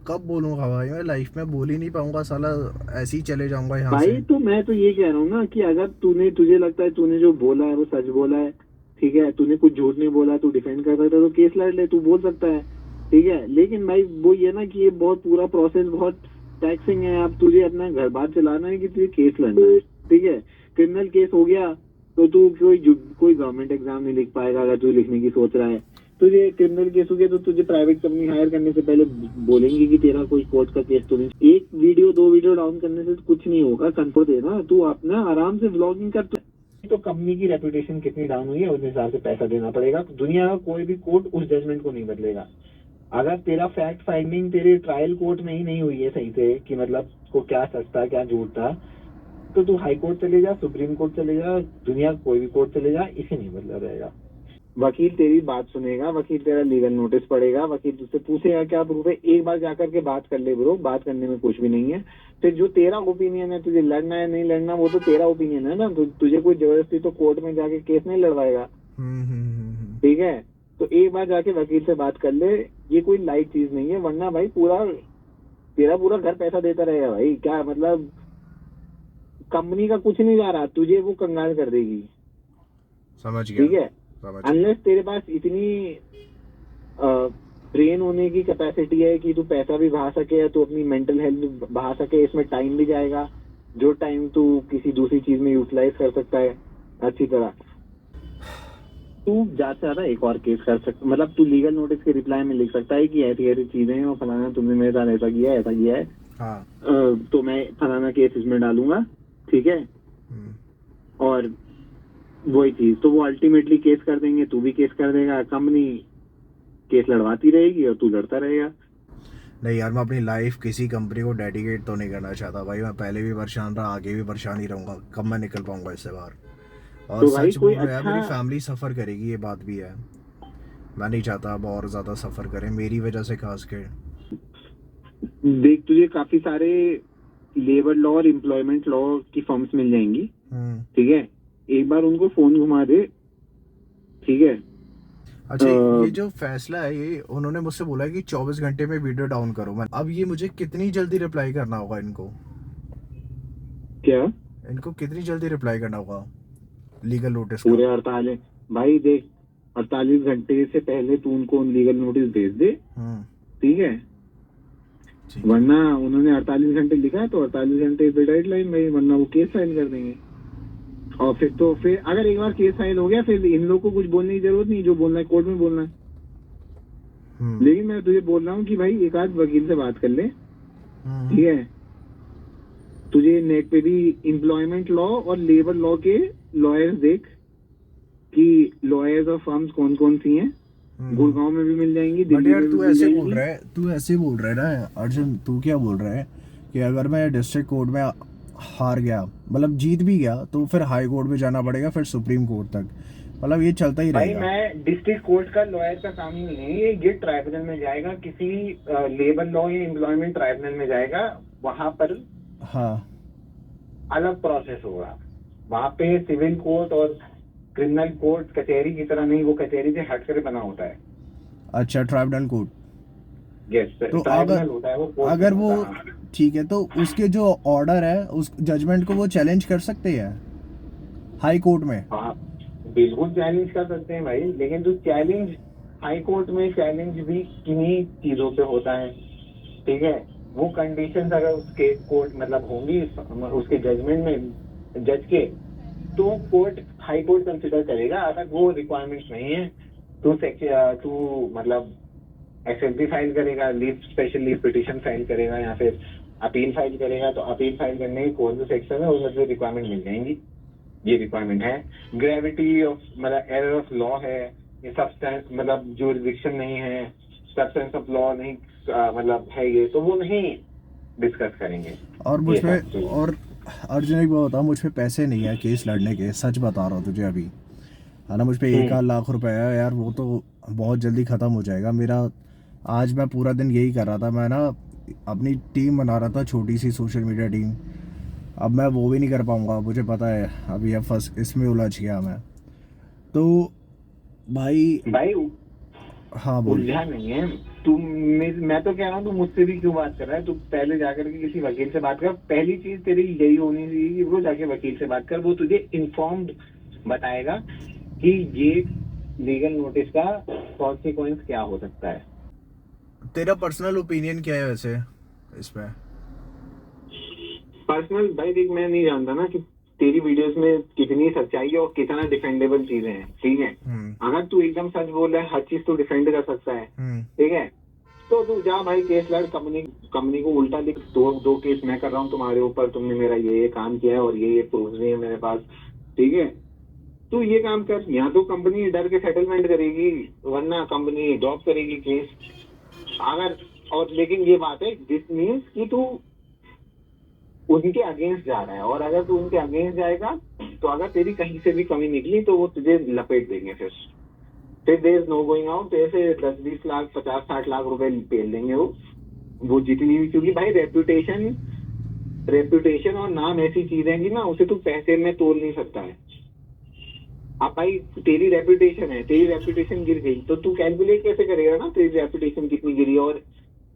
S2: कब बोलूंगा भाई? मैं लाइफ में बोल ही नहीं पाऊंगा साला, ऐसे ही चले जाऊंगा यहाँ से।
S1: भाई तो मैं तो ये कह रहा हूँ ना कि अगर तुझे लगता है तूने जो बोला है वो सच बोला है, ठीक है, तूने कुछ झूठ नहीं बोला, तू डिफेंड कर सकता है, तो केस लड़ ले, तू बोल सकता है, ठीक है। लेकिन भाई वो ये ना कि ये बहुत पूरा प्रोसेस बहुत टैक्सिंग है। अब तुझे अपना घर बार चलाना है कि तुझे केस लड़ना है, ठीक है। क्रिमिनल केस हो गया तो तू कोई गवर्नमेंट एग्जाम नहीं लिख पाएगा। अगर तू लिखने की सोच रहा है, तुझे क्रिमिनल केस हो गया तो तुझे प्राइवेट कंपनी हायर करने से पहले बोलेंगे कि तेरा कोई कोर्ट का केस तो नहीं। एक वीडियो 2 वीडियो डाउन करने से कुछ नहीं होगा, कंफर्ट देना, तू अपना आराम से व्लॉगिंग कर। तो कंपनी की रेपुटेशन कितनी डाउन हुई है उस हिसाब से पैसा देना पड़ेगा। दुनिया का कोई भी कोर्ट उस जजमेंट को नहीं बदलेगा। अगर तेरा फैक्ट फाइंडिंग तेरे ट्रायल कोर्ट में ही नहीं हुई है सही से कि मतलब को क्या सच था क्या झूठ था, तो तू हाई कोर्ट चले जा, सुप्रीम कोर्ट चले जा, दुनिया कोई भी कोर्ट चले जा, इसे नहीं बदला रहेगा। वकील तेरी बात सुनेगा, वकील तेरा लीगल नोटिस पढ़ेगा, वकील तुझसे पूछेगा क्या प्रूफ है, एक बार जाकर के बात कर ले ब्रो, बात करने में कुछ भी नहीं है। फिर जो तेरा ओपिनियन है, तुझे लड़ना है नहीं लड़ना, वो तो तेरा ओपिनियन है ना, तुझे कोई जबरदस्ती तो कोर्ट में जाके केस नहीं लड़वाएगा, ठीक है। तो एक बार जाके वकील से बात कर ले, ये कोई लाइट चीज नहीं है, वरना भाई तेरा पूरा घर पैसा देता रहेगा भाई, क्या मतलब कंपनी का कुछ नहीं जा रहा, तुझे वो कंगाल कर देगी,
S2: समझ गया,
S1: ठीक है। अनलेस तेरे पास इतनी ब्रेन होने की कैपेसिटी है कि तू पैसा भी बहा सके या तू अपनी मेंटल हेल्थ बहा सके, इसमें टाइम भी जाएगा, जो टाइम तू किसी दूसरी चीज में यूटिलाइज कर सकता है अच्छी तरह। तू ज्यादा से ज्यादा एक और केस कर सकता, मतलब तू लीगल नोटिस के रिप्लाई में लिख सकता है कि ऐसी ऐसी चीजें हैं और फलाना तुमने मेरे साथ ऐसा किया है, ऐसा किया है,
S2: हाँ।
S1: तो मैं फलाना केस इसमें डालूंगा, ठीक है। और वही चीज तो वो अल्टीमेटली केस कर देंगे, तू भी केस कर देगा, कंपनी केस लड़वाती रहेगी और तू लड़ता रहेगा।
S2: नहीं यार, मैं अपनी लाइफ किसी कंपनी को डेडिकेट तो नहीं करना चाहता भाई, मैं पहले भी परेशान रहा, आगे भी परेशान ही रहूंगा, कब मैं निकल पाऊंगा इससे बाहर। और
S1: तो भाई
S2: सच बोल
S1: कोई
S2: रहा है,
S1: अच्छा-
S2: मेरी फैमिली सफ़र करेगी, ये बात भी है, मैं नहीं चाहता अब और ज़्यादा सफ़र करें मेरी वजह से खास के।
S1: देख तुझे काफी सारे लेबर लॉ और एम्प्लॉयमेंट लॉ की फर्म्स मिल जाएंगी, ठीक है, एक बार उनको फोन घुमा दे, ठीक है।
S2: अच्छा, ये जो फैसला है ये उन्होंने मुझसे बोला है कि 24 घंटे में वीडियो डाउन करो, मैं अब ये मुझे कितनी जल्दी रिप्लाई करना होगा इनको?
S1: क्या
S2: इनको कितनी जल्दी रिप्लाई करना होगा लीगल नोटिस
S1: पूरे
S2: का?
S1: 48 भाई देख 48 घंटे से पहले तू उनको लीगल नोटिस भेज दे, ठीक है,
S2: ठीक।
S1: वरना उन्होंने 48 घंटे लिखा है तो 48 घंटे पे डेडलाइन भाई, वरना वो केस फाइल कर देंगे। और फिर अगर एक बार केस फाइल हो गया फिर इन लोगों को कुछ बोलने की जरूरत नहीं, जो बोलना है कोर्ट में बोलना है। लेकिन मैं तुझे बोल रहा हूँ कि भाई एक आध वकील से बात कर ले, ठीक है। तुझे नेट पे भी एम्प्लॉयमेंट लॉ और लेबर लॉ के लॉयर्स देख कि लॉयर्स और फर्म्स कौन कौन सी हैं, गुड़गांव में भी मिल जाएंगी,
S2: बट
S1: दिल्ली
S2: यार
S1: में भी
S2: तू
S1: मिल
S2: ऐसे बोल
S1: जाएंगी।
S2: रहा है, तू ऐसे बोल रहा है ना अर्जुन, तू क्या बोल रहा है कि अगर मैं डिस्ट्रिक्ट कोर्ट में हार गया, मतलब जीत भी गया, तो फिर हाई कोर्ट में जाना पड़ेगा, फिर सुप्रीम कोर्ट तक, मतलब ये चलता ही
S1: भाई
S2: रहेगा।
S1: मैं डिस्ट्रिक्ट कोर्ट का लॉयर का काम ही नहीं है ये ट्राइब्यूनल में जाएगा, किसी लेबर लॉ या एम्प्लॉयमेंट ट्राइब्यूनल में जाएगा, वहां पर
S2: हाँ,
S1: अलग प्रोसेस होगा, वहां पे सिविल कोर्ट और क्रिमिनल कोर्ट कचहरी की तरह नहीं, वो कचहरी से हट कर बना होता है।
S2: अच्छा, ट्राइब्यूनल कोर्ट।
S1: यस,
S2: तो
S1: ट्राइब्यूनल होता है वो कोर्ट
S2: अगर
S1: नहीं
S2: वो
S1: होता, हाँ।
S2: ठीक है, तो उसके जो ऑर्डर है उस जजमेंट को वो चैलेंज कर सकते हैं हाई कोर्ट में?
S1: हाँ बिल्कुल चैलेंज कर सकते हैं भाई, लेकिन जो चैलेंज हाई कोर्ट में चैलेंज भी किन्हीं चीजों पे होता है, ठीक है। वो कंडीशंस अगर उसके कोर्ट मतलब होंगी उसके जजमेंट में जज के, तो कोर्ट हाई कोर्ट कंसिडर करेगा। अगर वो रिक्वायरमेंट्स नहीं है तू मतलब एसएलपी फाइल करेगा, leave special leave petition file करेगा या फिर अपील फाइल करेगा, तो अपील फाइल करने की कौन सा सेक्शन है उसमें से रिक्वायरमेंट मिल जाएंगी। ये रिक्वायरमेंट है, ग्रेविटी ऑफ मतलब एरर ऑफ लॉ है, ये सब्सटेंस मतलब जुरिडिक्शन नहीं है, सब्सटेंस ऑफ लॉ नहीं मतलब है, ये तो वो नहीं डिस्कस करेंगे।
S2: और मुझ पे और अर्जुन एक बात बता, मुझ पे पैसे नहीं है केस लड़ने के, सच बता रहा हूँ तुझे अभी, है ना। मुझ पे 1 लाख रुपए है यार, वो तो बहुत जल्दी ख़त्म हो जाएगा मेरा। आज मैं पूरा दिन यही कर रहा था, मैं ना अपनी टीम बना रहा था, छोटी सी सोशल मीडिया टीम, अब मैं वो भी नहीं कर पाऊँगा, मुझे पता है, अभी अब फर्स्ट इसमें उलझ गया मैं तो भाई। हाँ बोल।
S1: उलझा नहीं है तू, मैं तो कह रहा हूँ तू मुझसे भी क्यों बात कर रहा है, तू पहले जाकर के किसी वकील से बात कर। पहली चीज तेरी यही होनी चाहिए कि वो जाके वकील से बात कर, वो तुझे इन्फॉर्म्ड बताएगा कि ये लीगल नोटिस का कॉन्सिक्वेंस क्या हो सकता है।
S2: तेरा पर्सनल ओपिनियन क्या है वैसे इसमें?
S1: पर्सनल भाई देख, मैं नहीं जानता ना कि तेरी वीडियोस में कितनी सच्चाई है और कितना डिफेंडेबल चीजें हैं, ठीक है। अगर तू एकदम सच बोल रहा है, हर चीज तो डिफेंड कर सकता है, ठीक है, तो तू जा भाई केस लड़, कंपनी को उल्टा लिख, दो केस मैं कर रहा हूँ तुम्हारे ऊपर, तुमने मेरा ये काम किया है और ये प्रूफ नहीं है मेरे पास, ठीक है। तू ये काम कर, यहाँ तो कंपनी डर के सेटलमेंट करेगी, वरना कंपनी ड्रॉप करेगी केस अगर। और लेकिन ये बात है, दिस मीन्स कि तू उनके अगेंस्ट जा रहा है, और अगर तू उनके अगेंस्ट जाएगा तो अगर तेरी कहीं से भी कमी निकली तो वो तुझे लपेट देंगे फिर। फिर there is no going out, ऐसे 10-20 लाख 50-60 लाख रुपए पेल देंगे वो जितनी भी, क्योंकि भाई रेपुटेशन और नाम ऐसी चीज है कि ना उसे तू पैसे में तोल नहीं सकता है। अब भाई तेरी रेपुटेशन है, तेरी रेपुटेशन गिर गई तो तू कैलकुलेट कैसे करेगा ना तेरी रेपुटेशन कितनी गिरी और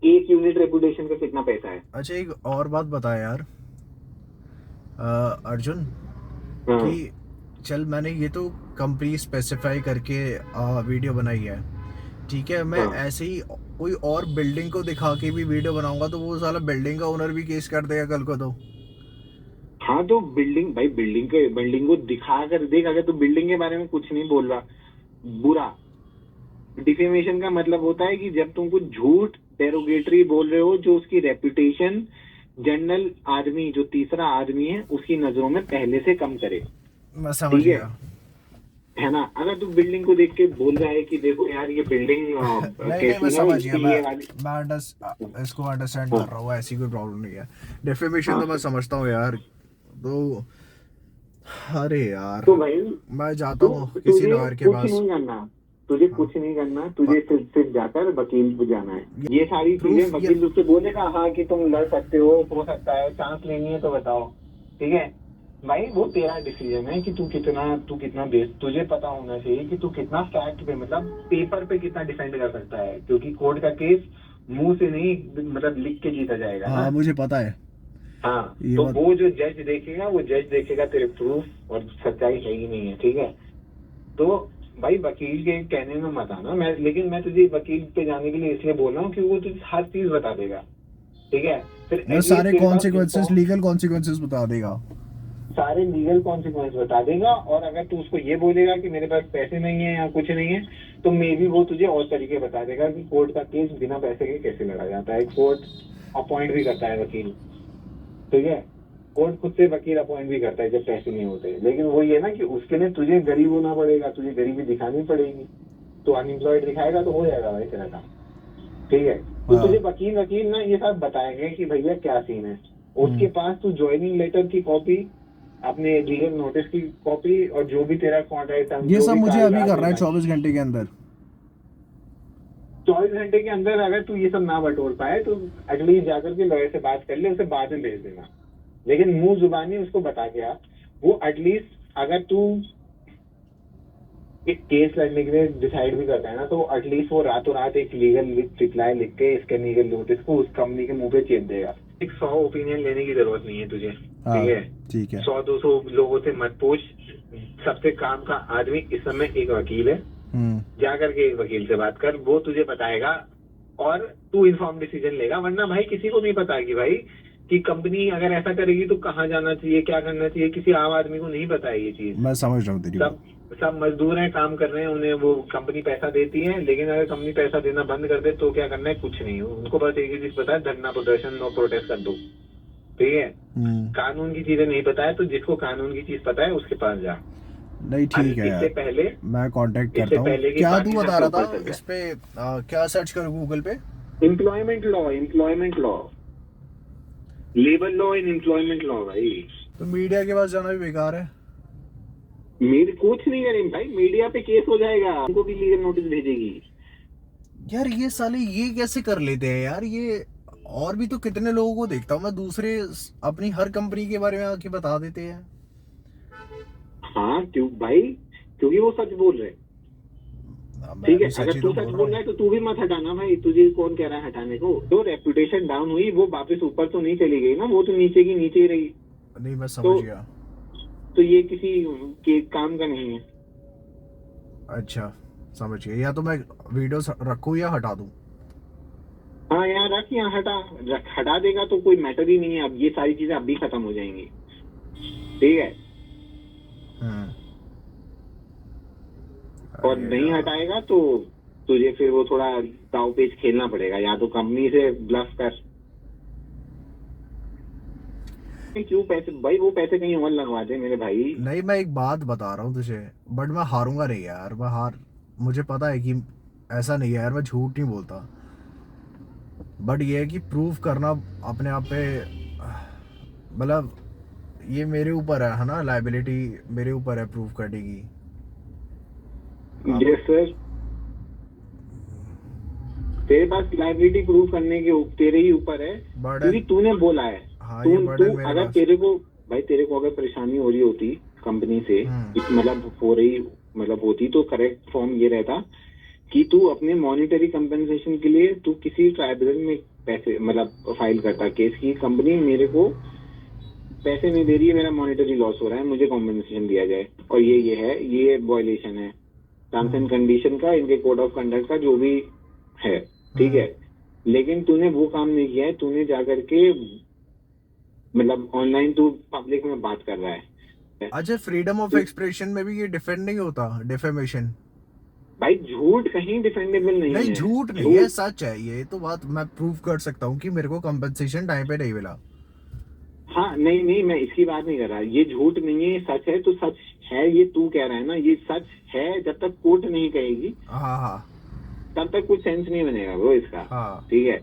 S1: एक यूनिट रेपुटेशन का कितना पैसा है।
S2: अच्छा एक और बात बता यार अर्जुन,
S1: हाँ।
S2: कि चल मैंने ये तो कंपनी स्पेसिफाई करके वीडियो बनाई है, ठीक है, मैं
S1: हाँ।
S2: ऐसे ही कोई और बिल्डिंग को दिखा के भी वीडियो बनाऊंगा तो वो साला बिल्डिंग का ओनर भी केस कर देगा कल को तो।
S1: हाँ तो बिल्डिंग को दिखा कर देख, अगर तू बिल्डिंग के बारे में कुछ नहीं बोल रहा बुरा, डिफेमेशन का मतलब होता है कि जब तुम कुछ झूठ डेरोगेटरी बोल रहे हो जो उसकी रेपुटेशन जनरल आदमी जो तीसरा आदमी है उसकी नजरों में पहले से कम करे,
S2: मैं समझ
S1: ठीक है?
S2: गया।
S1: है ना? अगर तू बिल्डिंग को देख के बोल रहा है कि देखो यार ये बिल्डिंग
S2: नहीं मैं समझ गया, मैं इसको अंडरस्टैंड कर रहा हूँ, ऐसी कोई प्रॉब्लम नहीं है। डेफेमेशन तो मैं समझता हूँ यार, तो अरे यार
S1: तो भाई
S2: मैं जाता हूँ किसी लॉयर के पास।
S1: तुझे कुछ नहीं करना, तुझे सिर्फ जाकर वकील को जाना है। ये सारी चीजें वकील तुझसे बोलेगा हाँ कि तुम लड़ सकते हो सकता है, चांस लेनी है तो बताओ, ठीक है भाई? वो तेरा डिसीजन है कि तू कितना बेस, तुझे पता होना चाहिए कि तू कितना फैक्ट पे मतलब पेपर पे कितना डिफेंड कर सकता है, क्योंकि कोर्ट का केस मुंह से नहीं मतलब लिख के जीता जाएगा।
S2: हाँ मुझे पता है।
S1: हाँ तो वो जो जज देखेगा तेरे प्रूफ और सच्चाई है ही नहीं है, ठीक है? तो भाई वकील के कहने में मत आना, लेकिन मैं तुझे वकील पे जाने के लिए इसलिए बोल रहा हूँ कि वो तुझे हर चीज बता देगा, ठीक है? फिर
S2: सारे कॉन्सिक्वेंसेस, लीगल कॉन्सिक्वेंसेस बता देगा,
S1: सारे लीगल कॉन्सिक्वेंस बता देगा। और अगर तू उसको ये बोलेगा कि मेरे पास पैसे नहीं है या कुछ नहीं है तो मे भी वो तुझे और तरीके बता देगा कि कोर्ट का केस बिना पैसे के कैसे लड़ा जाता है। कोर्ट अपॉइंट भी करता है वकील, ठीक है? कोर्ट खुद से वकील अपॉइंट भी करता है जब पैसे नहीं होते, लेकिन वो ये ना कि उसके लिए तुझे गरीब होना पड़ेगा, तुझे गरीबी दिखानी पड़ेगी। तो अनएम्प्लॉयड दिखाएगा तो हो जाएगा भाई तेरा काम, ठीक है? तो तुझे वकील ना ये सब बताएंगे कि भैया क्या सीन है। उसके पास तू ज्वाइनिंग लेटर की कॉपी, अपने लीगल नोटिस की कॉपी और जो भी तेरा कॉन्ट्रैक्ट,
S2: ये सब मुझे अभी करना है 24 घंटे के अंदर।
S1: 24 घंटे के अंदर अगर तू ये सब ना बटोर पाए तो एटलीस्ट जाकर के लॉयर से बात कर ले, उसे बाद में भेज देना, लेकिन मुंह जुबानी उसको बता के आ। वो एटलीस्ट अगर तू एक केस लड़ने के लिए डिसाइड भी करता है ना तो एटलीस्ट वो रातों रात एक लीगल रिप्लाई लिख के इसके लीगल नोटिस को उस कंपनी के मुंह पे चेप देगा। एक 100 ओपिनियन लेने की जरूरत नहीं है तुझे, ठीक है? 100-200 लोगों से मत पूछ, सबसे काम का आदमी इस समय एक वकील है, जा करके एक वकील से बात कर, वो तुझे बताएगा और तू इन्फॉर्म डिसीजन लेगा। वरना भाई किसी को नहीं पता कि भाई कि कंपनी अगर ऐसा करेगी तो कहाँ जाना चाहिए, क्या करना चाहिए, किसी आम आदमी को नहीं पता है ये चीज।
S2: मैं समझ रहा हूँ तेरी बात।
S1: सब मजदूर हैं, काम कर रहे हैं, उन्हें वो कंपनी पैसा देती है, लेकिन अगर कंपनी पैसा देना बंद कर दे तो क्या करना है, कुछ नहीं, उनको बस एक ही चीज पता है, धरना प्रदर्शन और प्रोटेस्ट कर दो, ठीक है? कानून की चीजें नहीं पता है तो जिसको कानून की चीज पता है उसके पास जा।
S2: नहीं ठीक है, इससे
S1: पहले
S2: मैं कांटेक्ट करता हूँ। क्या तू बता रहा था इस पे क्या सर्च करूँ गूगल पे?
S1: Employment law, labour law and employment law. भाई
S2: तो मीडिया के पास जाना भी बेकार है।
S1: मेरे कुछ नहीं करेंगे भाई, मीडिया पे केस हो जाएगा, उनको भी लीगल नोटिस भेजेगी।
S2: यार ये साले ये कैसे कर लेते हैं यार? ये और भी तो कितने लोगों को देखता हूँ मैं, दूसरे अपनी हर कंपनी के बारे में आके बता देते हैं।
S1: हाँ क्यों भाई? क्योंकि वो सच बोल रहे, ठीक है? अगर तू सच बोल रहा है तो तू भी मत हटाना भाई, तुझे कौन कह रहा है हटाने को? तो रेपुटेशन डाउन हुई, वो वापस ऊपर तो नहीं चली गई ना, वो तो नीचे की नीचे ही रही।
S2: नहीं मैं समझ गया।
S1: तो ये किसी के काम का नहीं है।
S2: अच्छा समझ गया। या तो मैं वीडियो रखूं या हटा दूं?
S1: हाँ यार रख, यहाँ हटा देगा तो कोई मैटर ही नहीं है। अब ये सारी चीजें अब भी खत्म हो जाएंगी, ठीक है? और नहीं हटाएगा तो तुझे फिर वो थोड़ा दाव पेच खेलना पड़ेगा, या तो कंपनी से ब्लफ कर। क्यों पैसे भाई, वो पैसे कहीं और लगवा दे मेरे भाई।
S2: नहीं मैं एक बात बता रहा हूँ तुझे, बट मैं हारूंगा नहीं यार, मुझे पता है कि ऐसा नहीं है यार, मैं झूठ नहीं बोलता, बट ये है कि प्रूव करना अपने आप पे, मतलब ये मेरे ऊपर है ना, लायबिलिटी मेरे ऊपर है प्रूव करने की।
S1: यस सर, तेरे पास लाइबिलिटी प्रूव करने के तेरे ही ऊपर है,
S2: Burden-
S1: क्योंकि तूने बोला है।
S2: हाँ,
S1: तू
S2: ये burden
S1: तू
S2: मेरे
S1: अगर
S2: पास-
S1: तेरे को भाई तेरे को अगर परेशानी हो रही होती कंपनी से, मतलब हो रही मतलब होती, तो करेक्ट फॉर्म ये रहता कि तू अपने मॉनिटरी कंपनसेशन के लिए तू किसी ट्राइब्यूनल में पैसे मतलब फाइल करता केस की कंपनी मेरे को पैसे नहीं दे रही है, मेरा मॉनिटरी लॉस हो रहा है, मुझे कॉम्पनसेशन दिया जाए, और ये है, ये वायलेशन है टर्म्स एंड कंडीशन का, इनके कोड ऑफ कंडक्ट का जो भी है, ठीक है। लेकिन तूने वो काम नहीं किया है, तूने जाकर के मतलब ऑनलाइन तू पब्लिक में बात कर रहा है।
S2: अच्छा, फ्रीडम ऑफ एक्सप्रेशन में भी ये डिफेंड नहीं होता, डिफेमेशन?
S1: भाई झूठ कहीं डिफेंडेबल नहीं है।
S2: नहीं, झूठ नहीं है, सच है। ये तो बात मैं प्रूव कर सकता हूँ कि मेरे को कंपनसेशन टाइम पे नहीं मिला।
S1: हाँ नहीं मैं इसकी बात नहीं कर रहा, ये झूठ नहीं है, ये सच है। तो सच है, ये तू कह रहा है ना, ये सच है। जब तक कोर्ट नहीं कहेगी
S2: हाँ
S1: तब तक कुछ सेंस नहीं बनेगा वो इसका,
S2: हाँ।
S1: ठीक है।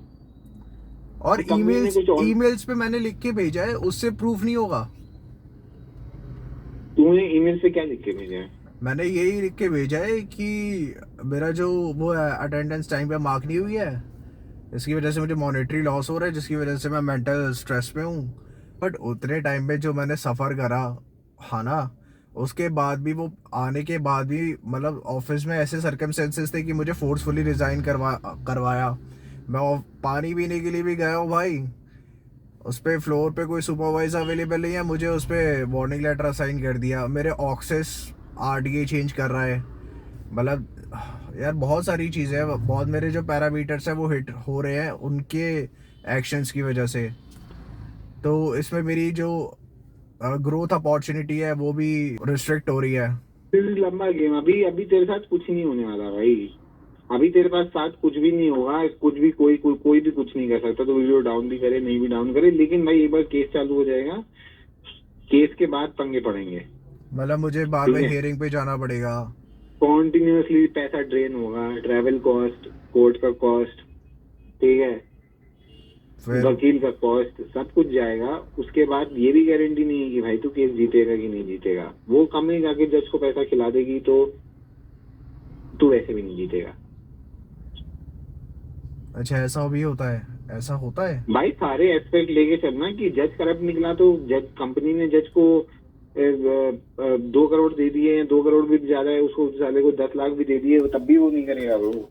S2: और
S1: तो कंपनी ने कुछ और-
S2: ईमेल्स पे मैंने लिख के भेजा है, उससे प्रूफ नहीं होगा।
S1: तूने ईमेल से क्या लिख के भेजा है?
S2: मैंने यही लिख के भेजा है कि मेरा जो वो है अटेंडेंस टाइम पे मार्क नहीं हुई है, इसकी वजह से मुझे मॉनेटरी लॉस हो रहा है, जिसकी वजह से मैं मेंटल स्ट्रेस में हूँ। बट उतने टाइम पे जो मैंने सफ़र करा, हाँ ना, उसके बाद भी वो आने के बाद भी मतलब ऑफिस में ऐसे सर्कमस्टेंसेस थे कि मुझे फोर्सफुली रिज़ाइन करवाया। मैं पानी पीने के लिए भी गया हूँ भाई, उस पर फ्लोर पे कोई सुपरवाइजर अवेलेबल नहीं है, मुझे उस पर वार्निंग लेटर असाइन कर दिया। मेरे ऑक्सेस आरटीए चेंज कर रहा है। मतलब यार बहुत सारी चीज़ें हैं, बहुत मेरे जो पैरामीटर्स हैं वो हिट हो रहे हैं उनके एक्शंस की वजह से। तो इसमें मेरी जो ग्रोथ अपॉर्चुनिटी है वो भी रिस्ट्रिक्ट हो रही है।
S1: लंबा गेम, अभी अभी तेरे साथ कुछ नहीं होने वाला भाई। अभी तेरे पास साथ कुछ भी नहीं होगा, कुछ भी कोई भी कुछ नहीं कर सकता। तो वीडियो डाउन भी करे, नहीं भी डाउन करे, लेकिन भाई एक बार केस चालू हो जाएगा, केस के बाद पंगे पड़ेंगे।
S2: मतलब मुझे बार बार हियरिंग पे जाना पड़ेगा,
S1: कॉन्टिन्यूसली पैसा ड्रेन होगा, ट्रैवल कॉस्ट, कोर्ट का कॉस्ट, ठीक है,
S2: फिर
S1: वकील का कॉस्ट, सब कुछ जाएगा। उसके बाद ये भी गारंटी नहीं है कि भाई तू केस जीतेगा कि नहीं जीतेगा। वो कंपनी जाके जज को पैसा खिला देगी तो तू वैसे भी नहीं जीतेगा।
S2: अच्छा, ऐसा भी होता है? ऐसा होता है
S1: भाई सारे एस्पेक्ट लेके चलना कि जज करप्ट निकला तो जज, कंपनी ने जज को 2 करोड़ दे दिए हैं, 2 करोड़ भी ज्यादा है, उसको साले को 10 लाख भी दे दिए, तब भी वो नहीं करेगा वो।